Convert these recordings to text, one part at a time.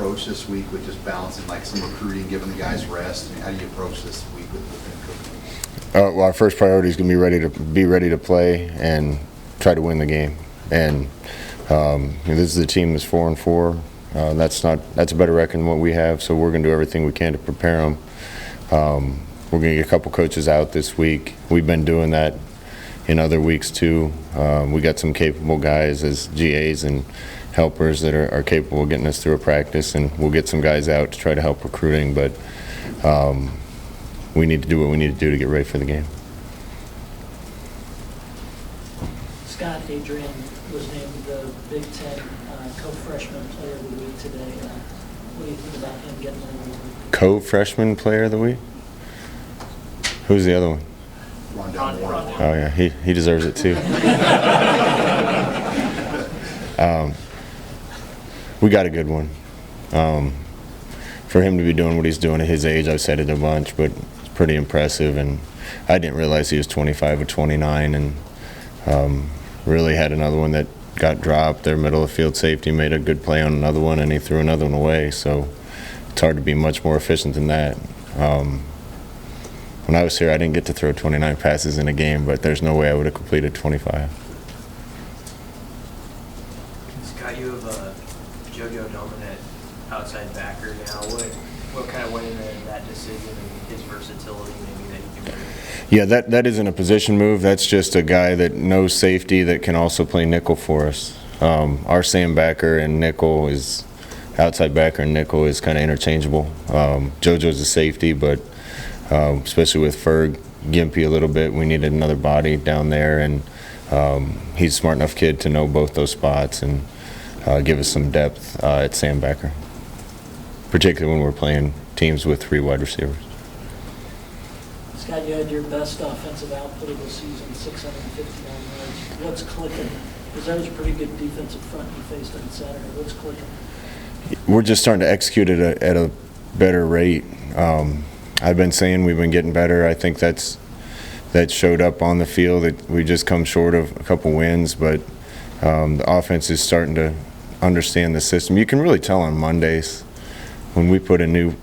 approach this week with just balancing like some recruiting, giving the guys rest? I mean, how do you approach this week with Bethune-Cookman? Well, our first priority is going to be ready to play and try to win the game. And this is a team that's 4-4. That's a better record than what we have. So we're going to do everything we can to prepare them. We're going to get a couple coaches out this week. We've been doing that in other weeks too. We got some capable guys as GAs and helpers that are capable of getting us through a practice, and we'll get some guys out to try to help recruiting. But we need to do what we need to do to get ready for the game. Scott Adrian was named the Big Ten co-freshman player of the week today. What do you think about him getting the award? Co-freshman player of the week? Who's the other one? Ron. Oh yeah, he deserves it too. We got a good one. For him to be doing what he's doing at his age, I've said it a bunch, but it's pretty impressive. And I didn't realize he was 25 or 29, and really had another one that got dropped. Their middle of field safety made a good play on another one, and he threw another one away. So it's hard to be much more efficient than that. When I was here, I didn't get to throw 29 passes in a game, but there's no way I would have completed 25. Scott, you have a JoJo dominant outside backer now. What kind of went into that decision and his versatility maybe that he can bring? Yeah, that isn't a position move. That's just a guy that knows safety that can also play nickel for us. Our Sam backer and nickel is outside backer and nickel is kind of interchangeable. JoJo's a safety, but especially with Ferg Gimpy a little bit, we needed another body down there, and he's a smart enough kid to know both those spots and give us some depth at Sam backer, particularly when we're playing teams with 3 wide receivers. Scott, you had your best offensive output of the season, 659 yards. What's clicking? Because that was a pretty good defensive front you faced on Saturday. What's clicking? We're just starting to execute it at a better rate. I've been saying we've been getting better. I think that showed up on the field. We just come short of a couple wins, but the offense is starting to understand the system. You can really tell on Mondays when we put a new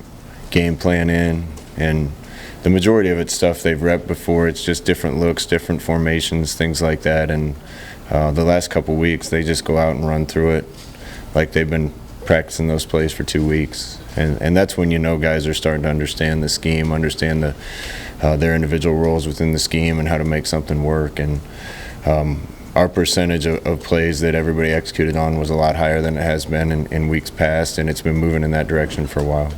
game plan in, and the majority of it's stuff they've repped before. It's just different looks, different formations, things like that. And the last couple weeks, they just go out and run through it like they've been practicing those plays for 2 weeks. And that's when you know guys are starting to understand the scheme, understand their individual roles within the scheme and how to make something work. And our percentage of plays that everybody executed on was a lot higher than it has been in weeks past, and it's been moving in that direction for a while.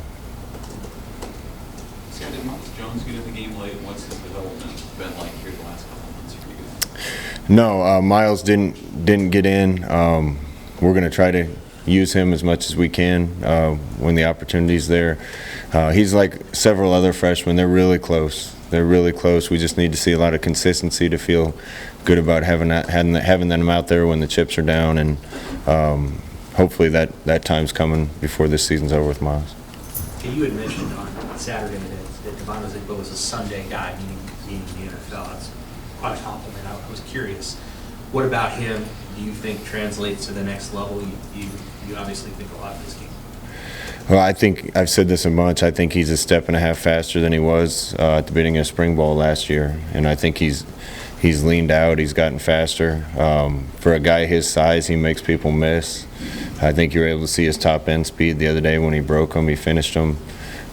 Did Miles Jones get in the game late? What's his development been like here the last couple of months for you guys? No, Miles didn't get in. We're going to try to use him as much as we can when the opportunity's there. He's like several other freshmen. They're really close. We just need to see a lot of consistency to feel good about having them out there when the chips are down, and hopefully that time's coming before this season's over with Miles. You had mentioned on Saturday that Devon was a Sunday guy, meaning the NFL. That's quite a compliment. I was curious, what about him do you think translates to the next level? You obviously think a lot of this game. Well, I think I've said this a bunch. I think he's a step and a half faster than he was at the beginning of spring ball last year, and I think he's leaned out. He's gotten faster. For a guy his size, he makes people miss. I think you were able to see his top end speed the other day when he broke him. He finished him,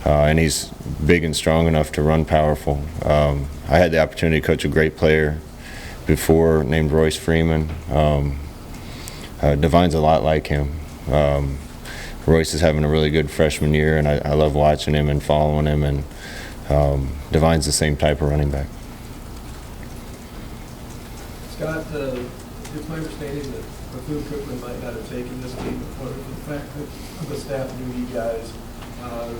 and he's big and strong enough to run powerful. I had the opportunity to coach a great player before named Royce Freeman. Devon's a lot like him. Royce is having a really good freshman year, and I love watching him and following him, and Devon's the same type of running back. Scott, it's my understanding that Bethune-Cookman might not have taken this game for the fact that the staff knew you guys. Can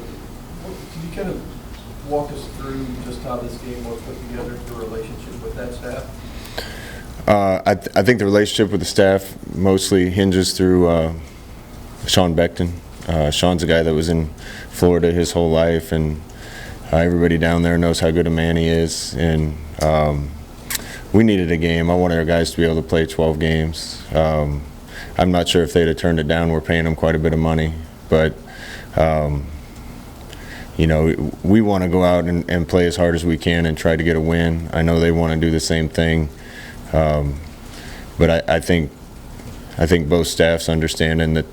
you kind of walk us through just how this game was put together, your relationship with that staff? I think the relationship with the staff mostly hinges through Sean Beckton. Sean's a guy that was in Florida his whole life, and everybody down there knows how good a man he is. And we needed a game. I wanted our guys to be able to play 12 games. I'm not sure if they'd have turned it down. We're paying them quite a bit of money. but you know, we want to go out and play as hard as we can and try to get a win. I know they want to do the same thing, but I think both staffs understanding that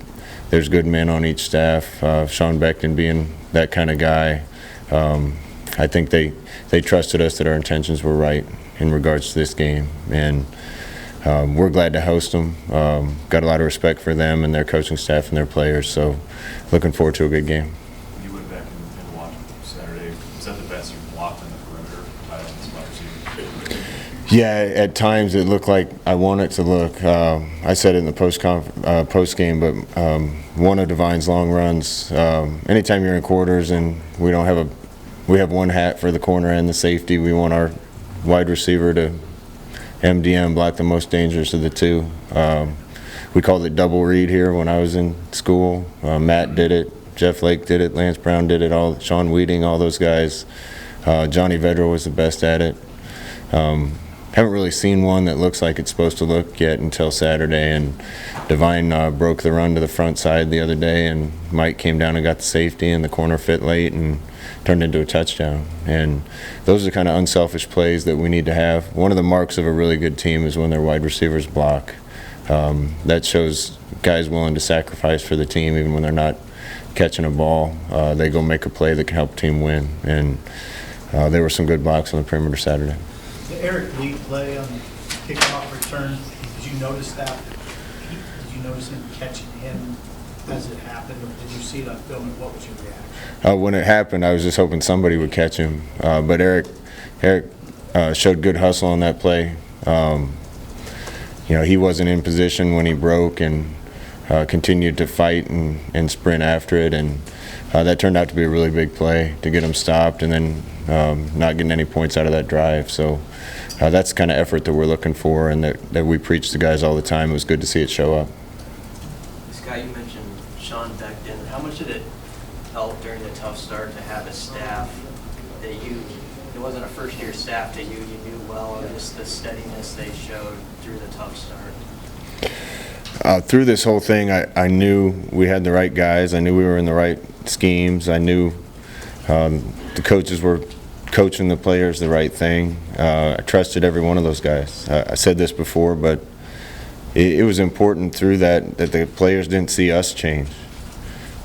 there's good men on each staff. Sean Beckton being that kind of guy, I think they trusted us that our intentions were right in regards to this game, and we're glad to host them. Got a lot of respect for them and their coaching staff and their players, so looking forward to a good game. You went back and watched Saturday. Was that the best you've blocked on the perimeter by this wide receiver? Yeah, at times it looked like I want it to look. I said it in the post game, but one of Divine's long runs. Anytime you're in quarters and we have one hat for the corner and the safety. We want our wide receiver to MDM block the most dangerous of the two. We called it double read here when I was in school. Matt did it, Jeff Lake did it, Lance Brown did it, Sean Weeding, all those guys. Johnny Vedra was the best at it. Haven't really seen one that looks like it's supposed to look yet until Saturday, and Divine broke the run to the front side the other day, and Mike came down and got the safety, and the corner fit late and turned into a touchdown. And those are the kind of unselfish plays that we need to have. One of the marks of a really good team is when their wide receivers block. That shows guys willing to sacrifice for the team even when they're not catching a ball. They go make a play that can help the team win, and there were some good blocks on the perimeter Saturday. The Eric Lee play on the kickoff return, did you notice that? Did you notice him catching him as it happened, or did you see it on film, and what was your reaction? When it happened, I was just hoping somebody would catch him. But Eric showed good hustle on that play. You know, he wasn't in position when he broke and continued to fight and sprint after it, and that turned out to be a really big play to get him stopped and then not getting any points out of that drive. So that's the kind of effort that we're looking for and that we preach to guys all the time. It was good to see it show up. Scott, you mentioned Sean Beckton. How much did it help during the tough start to have a staff that it wasn't a first-year staff that you knew well, and just the steadiness they showed through the tough start? Through this whole thing, I knew we had the right guys. I knew we were in the right schemes. I knew the coaches were coaching the players the right thing. I trusted every one of those guys. I said this before, but it was important through that the players didn't see us change.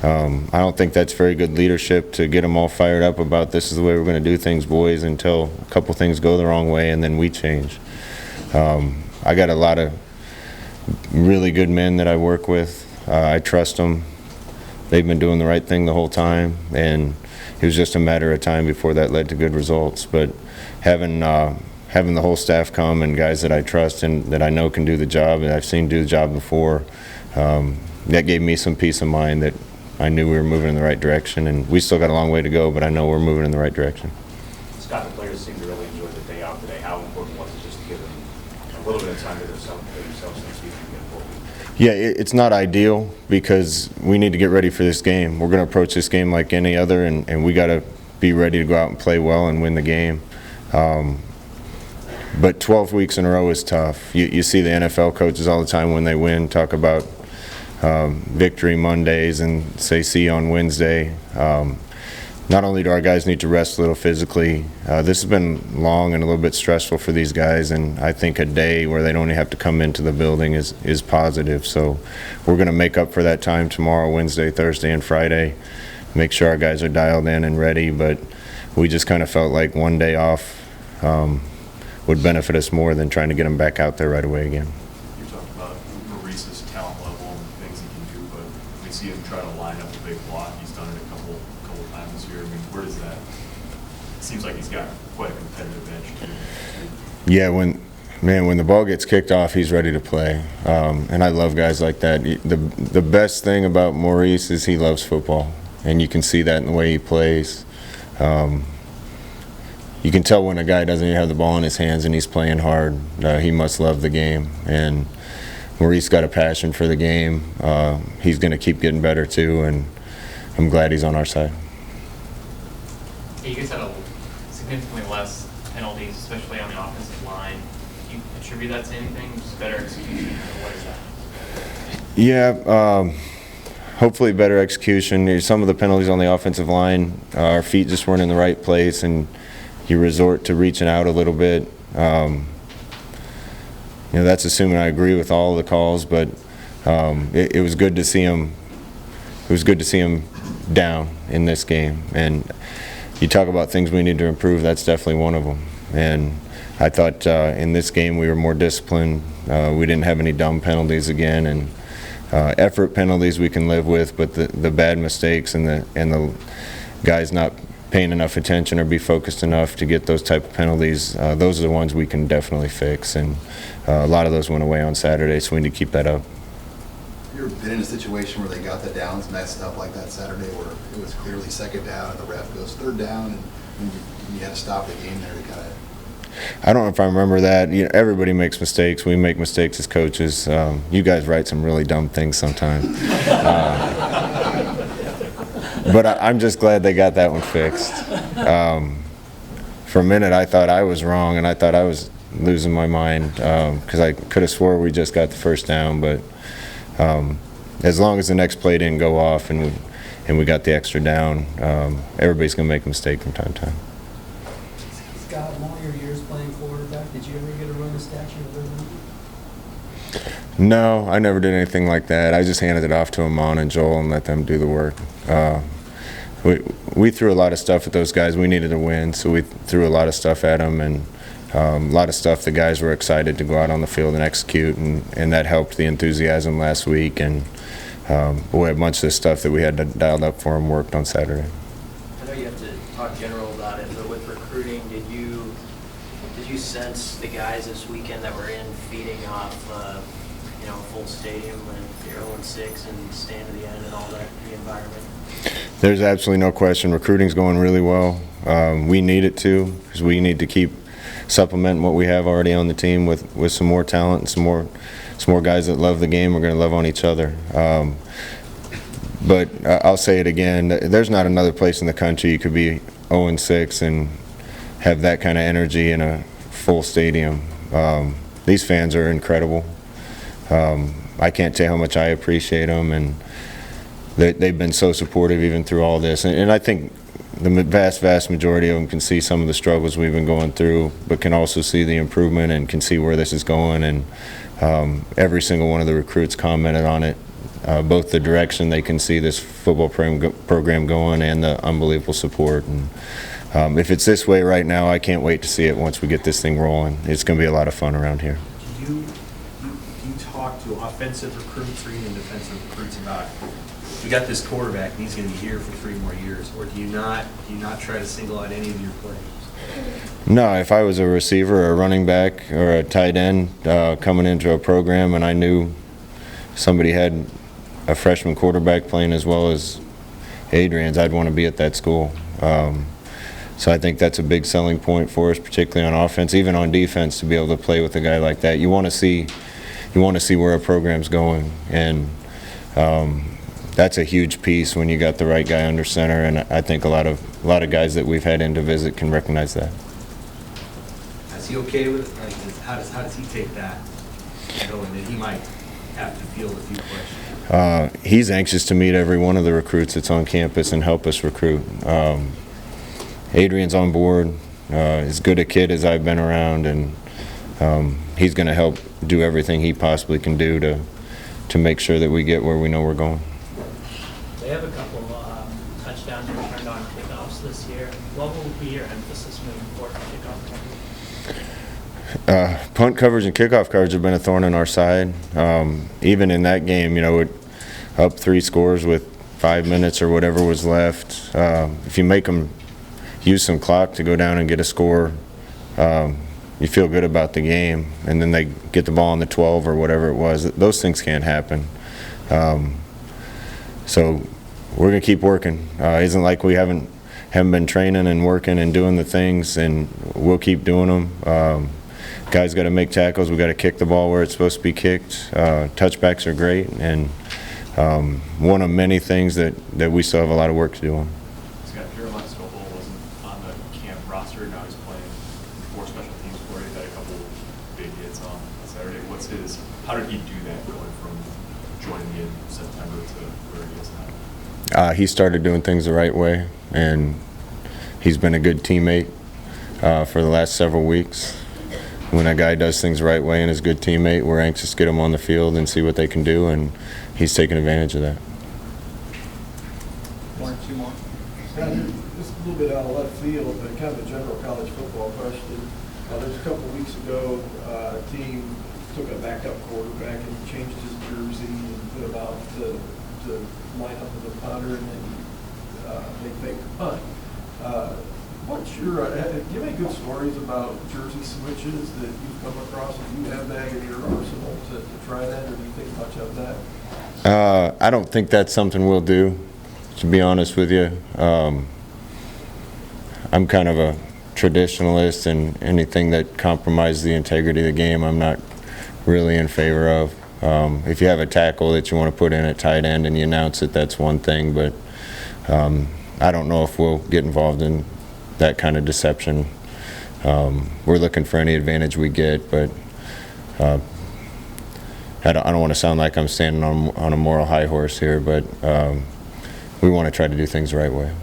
I don't think that's very good leadership to get them all fired up about this is the way we're going to do things, boys, until a couple things go the wrong way and then we change. I got a lot of really good men that I work with. I trust them. They've been doing the right thing the whole time, and it was just a matter of time before that led to good results. But having the whole staff come and guys that I trust and that I know can do the job and I've seen do the job before, that gave me some peace of mind that I knew we were moving in the right direction, and we still got a long way to go, but I know we're moving in the right direction. Scott, the players seem to really enjoy the day out today. How important was it just to give them a little bit of time to themselves next week and get forward? Yeah, it's not ideal because we need to get ready for this game. We're going to approach this game like any other, and we got to be ready to go out and play well and win the game. But 12 weeks in a row is tough. You see the NFL coaches all the time when they win talk about victory Mondays and say see you on Wednesday. Not only do our guys need to rest a little physically, this has been long and a little bit stressful for these guys, and I think a day where they don't even have to come into the building is positive. So we're going to make up for that time tomorrow, Wednesday, Thursday, and Friday, make sure our guys are dialed in and ready, but we just kind of felt like one day off would benefit us more than trying to get them back out there right away again. You talked about Maurice's talent level and the things he can do, but we see him try to line up a big block. He's done it a couple times this year. I mean, where does that? It seems like he's got quite a competitive edge too. Yeah, when the ball gets kicked off, he's ready to play, and I love guys like that. The best thing about Maurice is he loves football, and you can see that in the way he plays. You can tell when a guy doesn't even have the ball in his hands and he's playing hard. He must love the game, and Maurice got a passion for the game. He's going to keep getting better too, and I'm glad he's on our side. You guys had significantly less penalties, especially on the offensive line. Do you attribute that to anything? Just better execution, or what is that? Yeah, hopefully better execution. Some of the penalties on the offensive line, our feet just weren't in the right place, and you resort to reaching out a little bit. That's assuming I agree with all of the calls, but it was good to see him. It was good to see him down in this game. And you talk about things we need to improve. That's definitely one of them. And I thought in this game we were more disciplined. We didn't have any dumb penalties again, and effort penalties we can live with, but the bad mistakes and the guys not paying enough attention or be focused enough to get those type of penalties, those are the ones we can definitely fix. And a lot of those went away on Saturday, so we need to keep that up. You ever been in a situation where they got the downs messed up like that Saturday, where it was clearly second down and the ref goes third down, and you had to stop the game there to kind of... I don't know if I remember that. Everybody makes mistakes. We make mistakes as coaches. You guys write some really dumb things sometimes. But I'm just glad they got that one fixed. For a minute, I thought I was wrong, and I thought I was losing my mind because I could have swore we just got the first down. But as long as the next play didn't go off and we got the extra down, everybody's going to make a mistake from time to time. Scott, in all your years playing quarterback, did you ever get a run of statue of Liberty? No, I never did anything like that. I just handed it off to Amon and Joel and let them do the work. We threw a lot of stuff at those guys. We needed to win, so we threw a lot of stuff at them, and a lot of stuff the guys were excited to go out on the field and execute, and that helped the enthusiasm last week. And boy, a bunch of the stuff that we had dialed up for them worked on Saturday. I know you have to talk general about it, but with recruiting, did you sense the guys this weekend that were in feeding off a full stadium and 0-6 and stand to the end and all that, the environment? There's absolutely no question. Recruiting's going really well. We need it to, because we need to keep supplementing what we have already on the team with some more talent and some more guys that love the game. We're going to love on each other. But I'll say it again, there's not another place in the country you could be 0-6 and have that kind of energy in a full stadium. These fans are incredible. I can't tell you how much I appreciate them, and they've been so supportive even through all this. And I think the vast majority of them can see some of the struggles we've been going through, but can also see the improvement and can see where this is going. And every single one of the recruits commented on it, both the direction they can see this football program going and the unbelievable support. And if it's this way right now, I can't wait to see it once we get this thing rolling. It's going to be a lot of fun around here. Do you talk to offensive recruits or even defensive recruits about, we got this quarterback and he's going to be here for 3 more years, or do you not try to single out any of your players? No, if I was a receiver or a running back or a tight end coming into a program and I knew somebody had a freshman quarterback playing as well as Adrian's, I'd want to be at that school. So I think that's a big selling point for us, particularly on offense, even on defense, to be able to play with a guy like that. You want to see where a program's going, and that's a huge piece when you got the right guy under center. And I think a lot of guys that we've had in to visit can recognize that. Is he okay with it? Like, how does he take that? Knowing that he might have to field a few questions. He's anxious to meet every one of the recruits that's on campus and help us recruit. Adrian's on board, as good a kid as I've been around, and he's going to help do everything he possibly can do to make sure that we get where we know we're going. They have a couple touchdowns returned on kickoffs this year. What will be your emphasis moving forward for kickoff coverage? Punt coverage and kickoff coverage have been a thorn in our side. Even in that game, up 3 scores with 5 minutes or whatever was left. If you make them use some clock to go down and get a score, you feel good about the game, and then they get the ball on the 12 or whatever it was. Those things can't happen. So we're going to keep working. It isn't like we haven't been training and working and doing the things, and we'll keep doing them. Guys got to make tackles. We got to kick the ball where it's supposed to be kicked. Touchbacks are great, and one of many things that we still have a lot of work to do on. Wasn't on the camp roster. Now he's playing 4 special teams for you. Had a couple big hits on Saturday. How did he do that going from joining in September to where he is now? He started doing things the right way, and he's been a good teammate for the last several weeks. When a guy does things the right way and is a good teammate, we're anxious to get him on the field and see what they can do, and he's taking advantage of that. One, two more. Just a little bit out of left field, but kind of a general college football question. There's a couple of weeks ago, a team took a backup quarterback and changed his jersey and put him out to line up with a punter, and then they faked the punt. What's your, do you have any good stories about jersey switches that you've come across? Do you have that in your arsenal to try that, or do you think much of that? I don't think that's something we'll do, to be honest with you. I'm kind of a traditionalist, and anything that compromises the integrity of the game, I'm not really in favor of. If you have a tackle that you want to put in at tight end and you announce it, that's one thing, but I don't know if we'll get involved in that kind of deception. We're looking for any advantage we get, but I don't want to sound like I'm standing on a moral high horse here, but we want to try to do things the right way.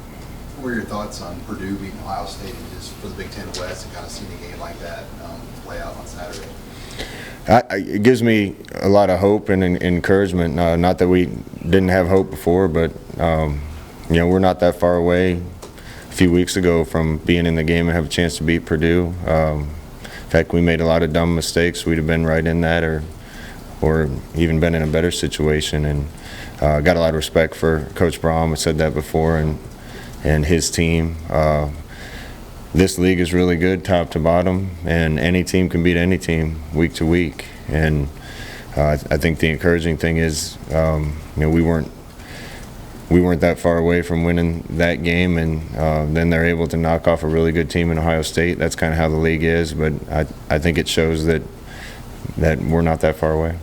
What were your thoughts on Purdue beating Ohio State and just for the Big Ten West and kind of seeing a game like that play out on Saturday? It gives me a lot of hope and encouragement. Not that we didn't have hope before, but we're not that far away. A few weeks ago from being in the game and have a chance to beat Purdue. In fact, we made a lot of dumb mistakes. We'd have been right in that, or even been in a better situation. And got a lot of respect for Coach Braum. I said that before, and his team. This league is really good, top to bottom, and any team can beat any team week to week. And I think the encouraging thing is, we weren't that far away from winning that game, and then they're able to knock off a really good team in Ohio State. That's kind of how the league is, but I think it shows that we're not that far away.